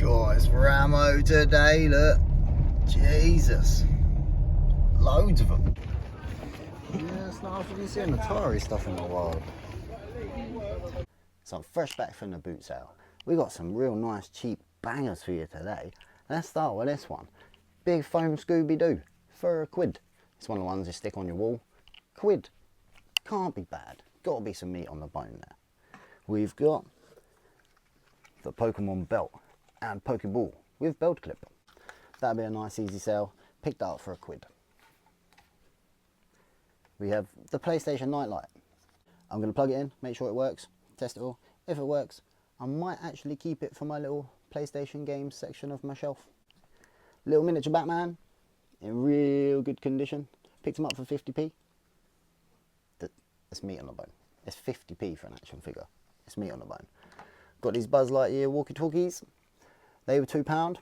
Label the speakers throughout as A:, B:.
A: Guys, for ammo today, look. Jesus. Loads of them. Yeah, it's not often you see atari stuff in the wild. So I'm fresh back from the boot sale. We got some real nice cheap bangers for you today. Let's start with this one. Big foam Scooby-Doo for £1. It's one of the ones you stick on your wall. £1. Can't be bad. Got to be some meat on the bone there. We've got the Pokemon belt and Pokeball with belt clip. That'd be a nice easy sale. Picked that up for £1. We have the PlayStation nightlight. I'm going to plug it in, make sure it works, test it all. If it works, I might actually keep it for my little PlayStation games section of my shelf. Little miniature Batman in real good condition. Picked him up for 50p. That's meat on the bone. It's 50p for an action figure. It's meat on the bone. Got these Buzz Lightyear walkie-talkies. They were £2.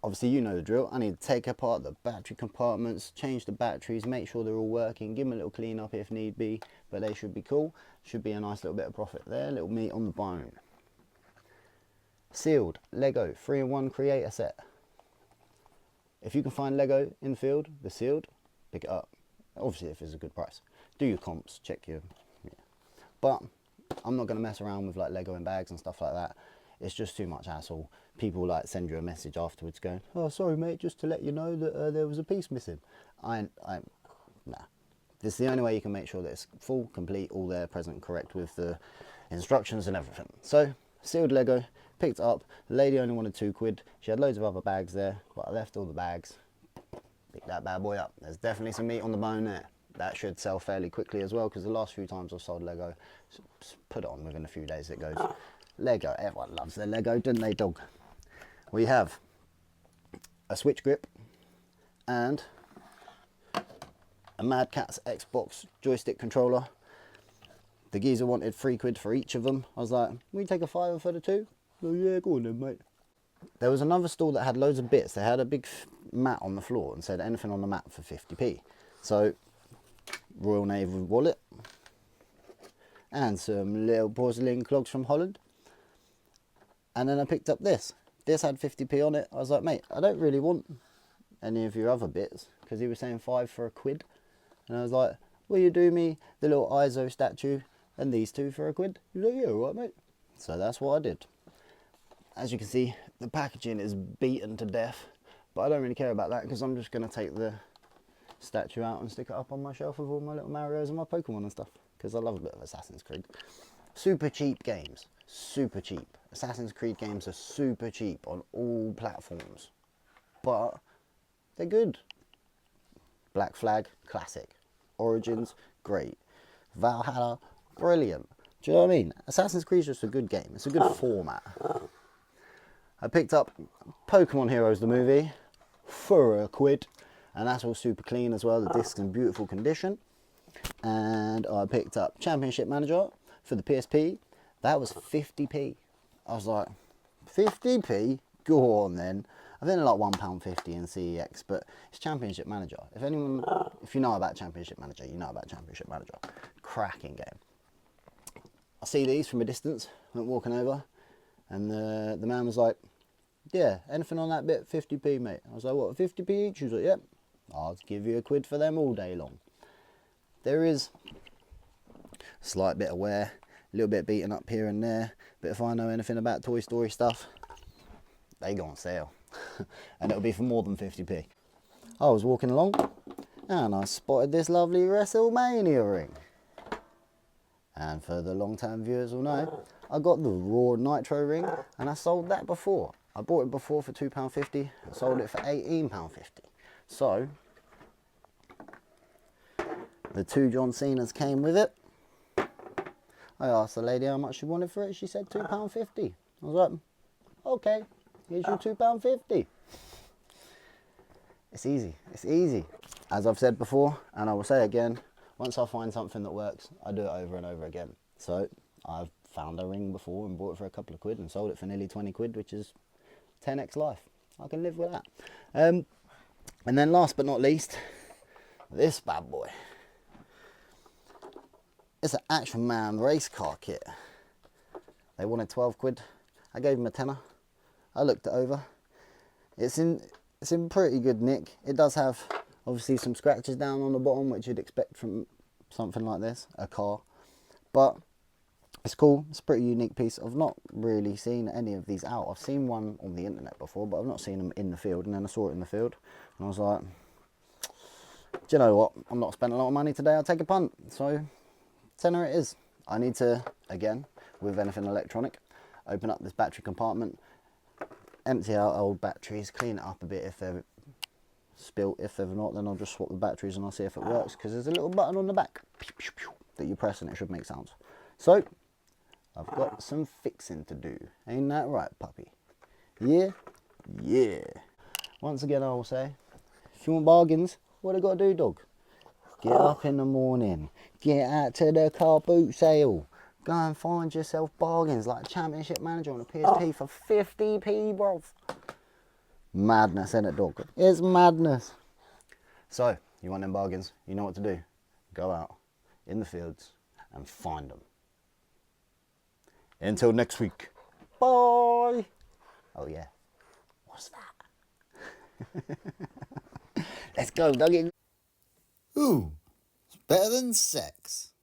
A: Obviously you know the drill. I need to take apart the battery compartments, change the batteries, make sure they're all working, give them a little clean up if need be, but they should be cool. Should be a nice little bit of profit there, little meat on the bone. Sealed Lego 3-in-1 creator set. If you can find Lego in the field, the sealed, pick it up. Obviously if it's a good price. Do your comps, check your, yeah. But I'm not going to mess around with like Lego in bags and stuff like that. It's just too much hassle. People like send you a message afterwards going, oh sorry mate, just to let you know that there was a piece missing. Nah. This is the only way you can make sure that it's full, complete, all there, present, correct with the instructions and everything. So, sealed Lego, picked it up. The lady only wanted £2. She had loads of other bags there, but I left all the bags. Pick that bad boy up. There's definitely some meat on the bone there. That should sell fairly quickly as well, because the last few times I've sold Lego, put it on within a few days it goes. Lego, everyone loves their Lego, don't they, dog? We have a Switch grip and a Mad Catz Xbox joystick controller. The geezer wanted £3 for each of them. I was like, will you take a £5 for the two? Oh yeah, go on then, mate. There was another store that had loads of bits. They had a big mat on the floor and said anything on the mat for 50p. So, Royal Navy wallet and some little porcelain clogs from Holland. And then I picked up this. This had 50p on it. I was like, mate, I don't really want any of your other bits, because he was saying £5 for £1. And I was like, will you do me the little ISO statue and these two for £1? He was like, yeah, all right, mate. So that's what I did. As you can see, the packaging is beaten to death, but I don't really care about that, because I'm just going to take the statue out and stick it up on my shelf with all my little Marios and my Pokemon and stuff, because I love a bit of Assassin's Creed. Super cheap games. Super cheap. Assassin's Creed games are super cheap on all platforms, but they're good. Black Flag, classic. Origins, great. Valhalla, brilliant. Do you know what I mean? Assassin's Creed is just a good game. It's a good format. I picked up Pokemon Heroes the movie for £1, and that's all super clean as well. The disc's in beautiful condition. And I picked up Championship Manager for the PSP. That was 50p. I was like, 50p? Go on then. I think they're like £1.50 in CEX, but it's Championship Manager. If you know about Championship Manager, you know about Championship Manager. Cracking game. I see these from a distance, went walking over, and the man was like, yeah, anything on that bit, 50p, mate. I was like, what, 50p each? He was like, yep, I'll give you £1 for them all day long. There is a slight bit of wear, a little bit beaten up here and there, but if I know anything about Toy Story stuff, they go on sale. And it'll be for more than 50p. I was walking along and I spotted this lovely WrestleMania ring. And for the long-term viewers will know, I got the Raw Nitro ring and I sold that before. I bought it before for £2.50 and sold it for £18.50. So, the two John Cenas came with it. I asked the lady how much she wanted for it. She said £2.50. I was like, okay, here's your £2.50. It's easy, it's easy. As I've said before, and I will say again, once I find something that works, I do it over and over again. So I've found a ring before and bought it for a couple of £1 and sold it for nearly £20, which is 10x life. I can live with that. And then last but not least, this bad boy. It's an Action Man race car kit. They wanted £12. I gave them a tenner. I looked it over. It's in pretty good nick. It does have obviously some scratches down on the bottom, which you'd expect from something like this, a car. But it's cool. It's a pretty unique piece. I've not really seen any of these out. I've seen one on the internet before, but I've not seen them in the field. And then I saw it in the field, and I was like, do you know what? I'm not spending a lot of money today. I'll take a punt. So tenner it is. I need to, again, with anything electronic, open up this battery compartment, empty out old batteries, clean it up a bit if they're spilt. If they're not, then I'll just swap the batteries and I'll see if it works, because there's a little button on the back that you press and it should make sounds. So I've got some fixing to do. Ain't that right, puppy? Yeah? Yeah. Once again, I will say, if you want bargains, what I got to do, dog? Get up in the morning, get out to the car boot sale, go and find yourself bargains like Championship Manager on a PSP for 50p, bro. Madness, isn't it, dog? It's madness. So, you want them bargains? You know what to do. Go out in the fields and find them. Until next week. Bye. Oh yeah. What's that? Let's go, doggy. Ooh, it's better than sex.